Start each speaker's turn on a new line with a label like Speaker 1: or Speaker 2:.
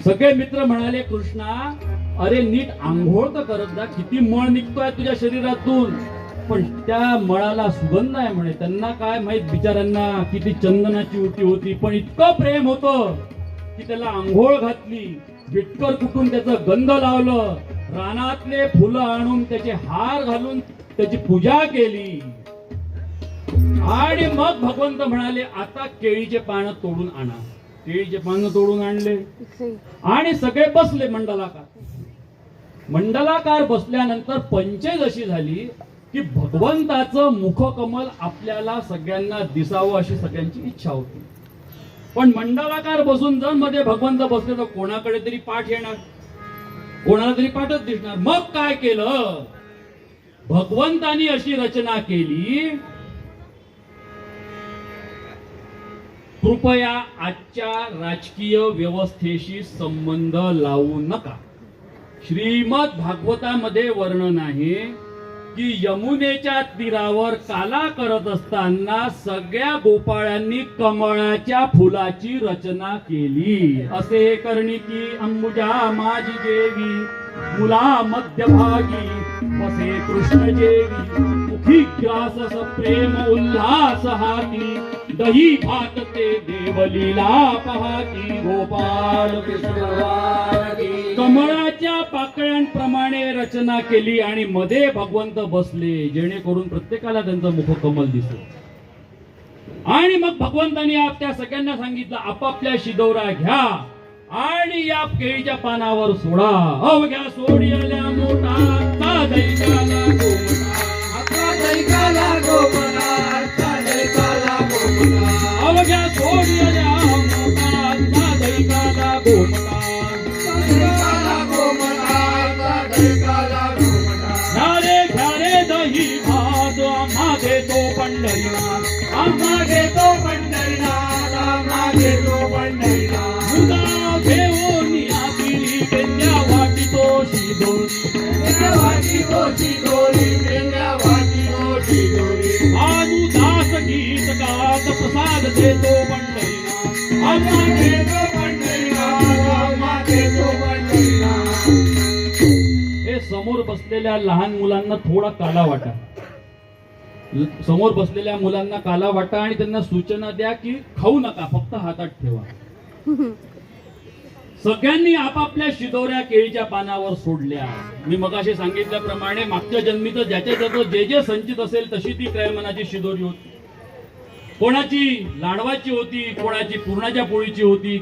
Speaker 1: सगळे मित्र म्हणाले, कृष्णा अरे नीट आंघोळ तर करत जा, किती मळ निघतोय तुझ्या शरीरातून. पण त्या मळाला सुगंध आहे म्हणे. त्यांना काय माहित बिचाऱ्यांना किती चंदनाची उटी होती, पण इतकं प्रेम होतं की त्याला आंघोळ घातली, विटकर कुठून त्याचं गंध लावलं, रानातले फुलं आणून त्याचे हार घालून त्याची पूजा केली. आणि मग भगवंत म्हणाले, आता केळीचे पानं तोडून आणा. केळीचे पानं तोडून आणले आणि सगळे बसले मंडलाकार. मंडलाकार बसल्यानंतर पंचायत अशी झाली की भगवंताचं मुखकमल आपल्याला सगळ्यांना दिसावं अशी सगळ्यांची इच्छा होती. पण मंडलाकार बसून जर मध्ये भगवंत बसले तर कोणाकडे तरी पाठ येणार, कोणाला तरी पाठच दिसणार. मग काय केलं भगवंतानी, अशी रचना केली, कृपया आजच्या राजकीय व्यवस्थेशी संबंध लावू नका. श्रीमद भागवतामध्ये वर्णन आहे की यमुनेच्या तीरावर काला करत असताना सगळ्या गोपाळांनी कमळाच्या फुलाची रचना केली. असे करणी की अंबुजा माझी देवी, मुला मध्यभागी वसे कृष्ण जेवी, मुखी ग्रास प्रेम उल्हास हाती, दही भात ते देवलीला पहाती, गोपाल कृष्ण. कमळाच्या पाकळ्यांप्रमाणे रचना केली आणि मध्ये भगवंत बसले, जेणेकरून प्रत्येकाला त्यांचं मुखकमल दिसलं. आणि मग भगवंतांनी त्या सगळ्यांना सांगितलं, आपापल्या शिदोरा घ्या आणि या केळीच्या पानावर सोडा. अवघ्या सोडियाल्या मोठा दैकाला गोमटा, अवघ्या सोडियाल्या मोठा दैकाला गोमटा, घ्यारे दही भात आम्हा घेतो पंढरीनाथ, आम्हा घेतो पंढरीनाथ, आम्हा घेतो पंढरीनाथ. मुदा घेऊन या पिढी पेंड्या वाटितो शिदोरी, पेंड्या वाटितो शिदोरी, पेंड्या वाटितो शिदोरी. अनुदास गीत गात प्रसाद देतो पंढरीनाथ, आम्हा घेतो पंढरीनाथ, आम्हा घेतो पंढरीनाथ. हे समोर बसलेल्या लहान मुलांना थोडा काला वाटा, समोर बसलेल्या मुलांना काला वाटा आणि त्यांना सूचना द्या की खाऊ नका, फक्त हातात ठेवा. सगळ्यांनी आपापल्या शिदोऱ्या केळीच्या पानावर सोडल्या. मी मगाशी सांगितल्याप्रमाणे मागच्या जन्मीचं ज्याच्या ज्याचं जे जे संचित असेल तशी ती क्रयमनाची शिदोरी होती. कोणाची लाडवाची होती, कोणाची पुरणाच्या पोळीची होती,